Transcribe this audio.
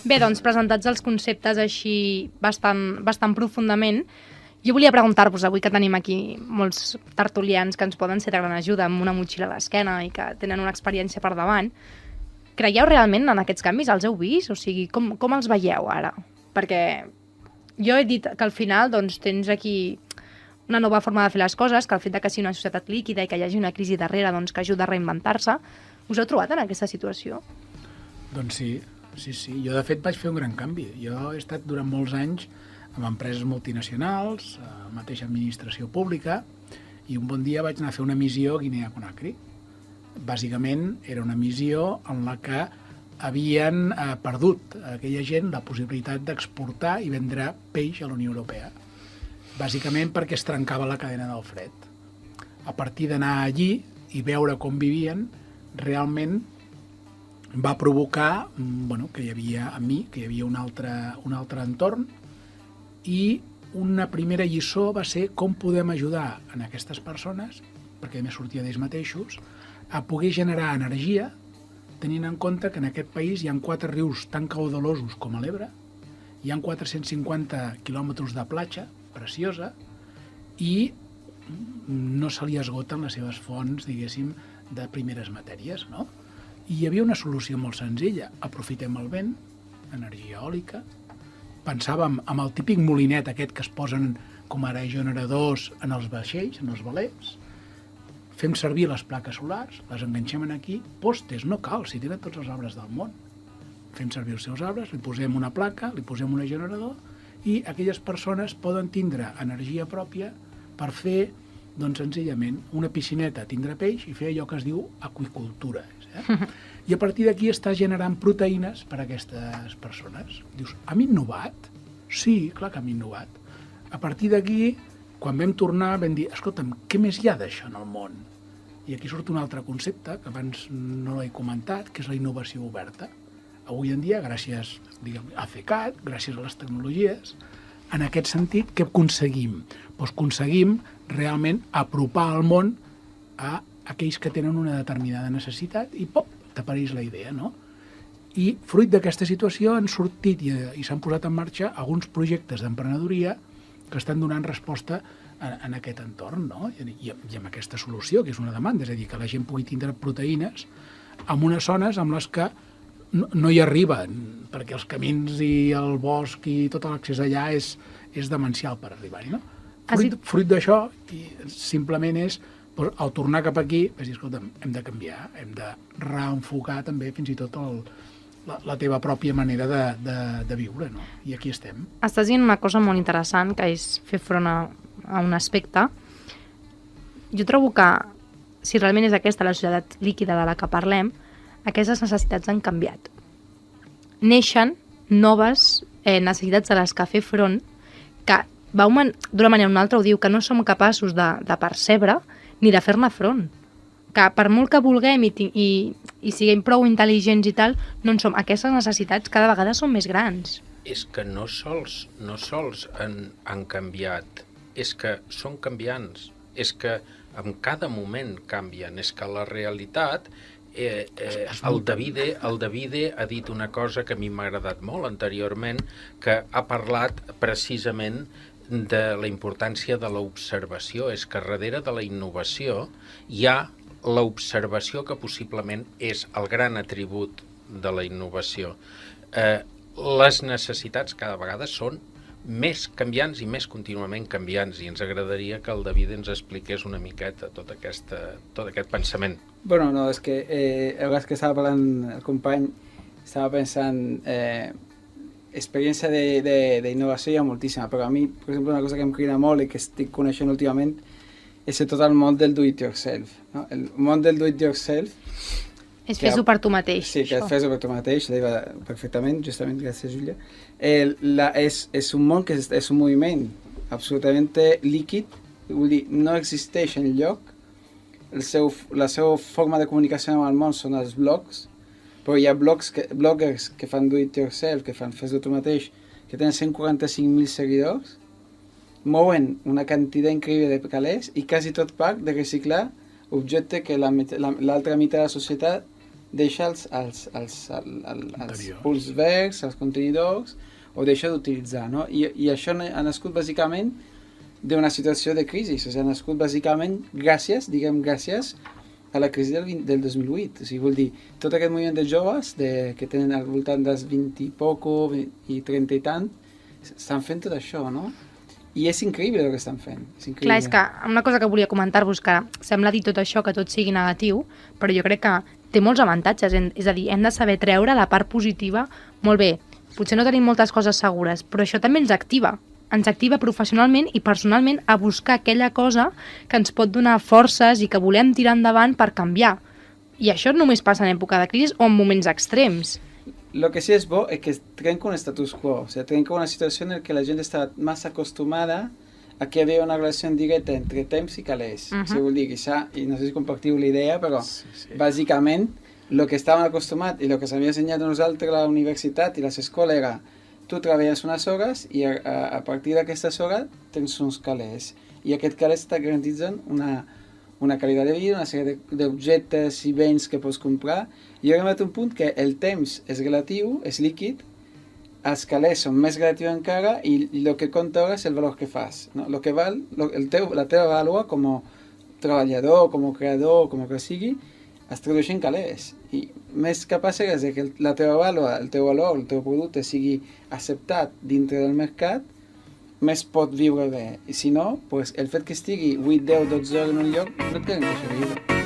Bé, doncs, presentats els conceptes així bastant profundament, jo volia preguntar-vos, avui que tenim aquí molts tertulians que ens poden ser de gran ajuda amb una motxilla a l'esquena i que tenen una experiència per davant, creieu realment en aquests canvis? Els heu vist? O sigui, com els veieu ara? Perquè jo he dit que al final doncs, tens aquí una nova forma de fer les coses, que el fet que sigui una societat líquida i que hi hagi una crisi darrere doncs, que ajuda a reinventar-se. Us heu trobat en aquesta situació? Doncs sí. Jo, de fet, vaig fer un gran canvi. Jo he estat durant molts anys amb empreses multinacionals, a la mateixa administració pública, i un bon dia vaig anar a fer una missió a Guinea-Conakry. Bàsicament, era una missió en la que havien perdut aquella gent la possibilitat d'exportar i vendre peix a la Unió Europea. Bàsicament perquè es trencava la cadena del fred. A partir d'anar allí i veure com vivien, realment va provocar que hi havia un altre entorn, i una primera lliçó va ser com podem ajudar a aquestes persones, perquè a més sortia d'ells mateixos, a poder generar energia, tenint en compte que en aquest país hi ha 4 rius tan caudalosos com a l'Ebre, hi ha 450 quilòmetres de platja preciosa i no se li esgoten les seves fonts, diguéssim, de primeres matèries, no? I hi havia una solució molt senzilla. Aprofitem el vent, energia eòlica. Pensàvem en el típic molinet aquest que es posen com ara generadors en els vaixells, en els velers. Fem servir les plaques solars, les enganxem aquí. Postes, no cal, si tenen tots els arbres del món. Fem servir els seus arbres, li posem una placa, li posem un generador, i aquelles persones poden tindre energia pròpia per fer, doncs senzillament, una piscineta, tindre peix i fer allò que es diu aqüicultura. I a partir d'aquí està generant proteïnes per a aquestes persones. Dius, hem innovat? Sí, clar que hem innovat. A partir d'aquí, quan vam tornar, vam dir, escolta'm, què més hi ha d'això en el món? I aquí surt un altre concepte, que abans no l'he comentat, que és la innovació oberta. Avui en dia, gràcies a FECAT, gràcies a les tecnologies, en aquest sentit, què aconseguim? Doncs aconseguim realment apropar el món a aquells que tenen una determinada necessitat i t'apareix la idea, no? I fruit d'aquesta situació han sortit i s'han posat en marxa alguns projectes d'emprenedoria que estan donant resposta en aquest entorn, no? I amb aquesta solució, que és una demanda, és a dir, que la gent pugui tindre proteïnes en unes zones amb les que no hi arriben, perquè els camins i el bosc i tot l'accés allà és demencial per arribar-hi, no? Fruit d'això, simplement és, al tornar cap aquí, vas dir, escolta'm, hem de canviar, hem de reenfocar també fins i tot la teva pròpia manera de viure, no? I aquí estem. Estàs dient una cosa molt interessant, que és fer front a un aspecte. Jo trobo que, si realment és aquesta la societat líquida de la que parlem, aquestes necessitats han canviat. Neixen noves necessitats a les que fer front, que Bauman, d'una manera o una altra, ho diu, que no som capaços de percebre ni de fer-ne front. Que per molt que vulguem i siguem prou intel·ligents i tal, no en som. Aquestes necessitats cada vegada són més grans. És que no sols han canviat, és que són canviants, és que en cada moment canvien, és que la realitat... El Davide ha dit una cosa que a mi m'ha agradat molt anteriorment, que ha parlat precisament de la importància de l'observació. És que darrere de la innovació hi ha l'observació, que possiblement és el gran atribut de la innovació. Les necessitats cada vegada són més canviants i més contínuament canviants, i ens agradaria que el David ens expliqués una miqueta tot aquest pensament. Bueno, no, és que el que estava parlant el company, estava pensant experiència d'innovació hi ha moltíssima, però a mi, per exemple, una cosa que em crida molt i que estic coneixent últimament és tot el món del do-it-yourself, no? El món del do-it-yourself és fer-ho per tu mateix. Sí, que és fer-ho per tu mateix, ho deia perfectament, justament, gràcies, Júlia. És un món que és un moviment absolutament líquid, vull dir, no existeix en lloc. La seva forma de comunicació amb el món són els blogs, però hi ha bloggers que fan do-it-yourself, que fan fes-ho tu mateix, que tenen 145.000 seguidors, mouen una quantitat increïble de calés i quasi tot part de reciclar objectes que l'altra meitat de la societat deixa els punts verds, els contenidors, o deixa d'utilitzar, no? I això ha nascut bàsicament d'una situació de crisi, o sigui, ha nascut bàsicament gràcies a la crisi del 2008. O sigui, vol dir, tot aquest moviment de joves que tenen al voltant dels 20 i poco i 30 i tant, estan fent tot això, no? I és increïble el que estan fent. Clar, és que una cosa que volia comentar-vos, que sembla dir tot això, que tot sigui negatiu, però jo crec que té molts avantatges, és a dir, hem de saber treure la part positiva. Molt bé, potser no tenim moltes coses segures, però això també ens activa professionalment i personalment a buscar aquella cosa que ens pot donar forces i que volem tirar endavant per canviar. I això només passa en època de crisi o en moments extrems. Lo que sí és bo és que trenca un status quo, o sigui, trenca una situació en què la gent està massa acostumada a que hi havia una relació directa entre temps i calés. O sigui, vol dir que ja, i no sé si compartiu l'idea, però bàsicament el que estàvem acostumats i el que s'havia ensenyat a nosaltres a la universitat i les escoles era tu treballes unes hores i a partir d'aquestes hores tens uns calés. I aquest calés està garantitzant una qualitat de vida, una sèrie d'objectes i béns que pots comprar. I arriba a un punt que el temps és relatiu, és líquid, els calés són més relatius encara i el que compta ara és el valor que fas. No? Lo que val, la teva vàlua com a treballador, com a creador, com que sigui, es tradueix en calés. I més que passa és que la teva vàlua, el teu valor, el teu producte sigui acceptat dintre del mercat, més pot viure bé. I si no, pues, el fet que estigui 8, 10, 12 hores en un lloc no et garanteix viure.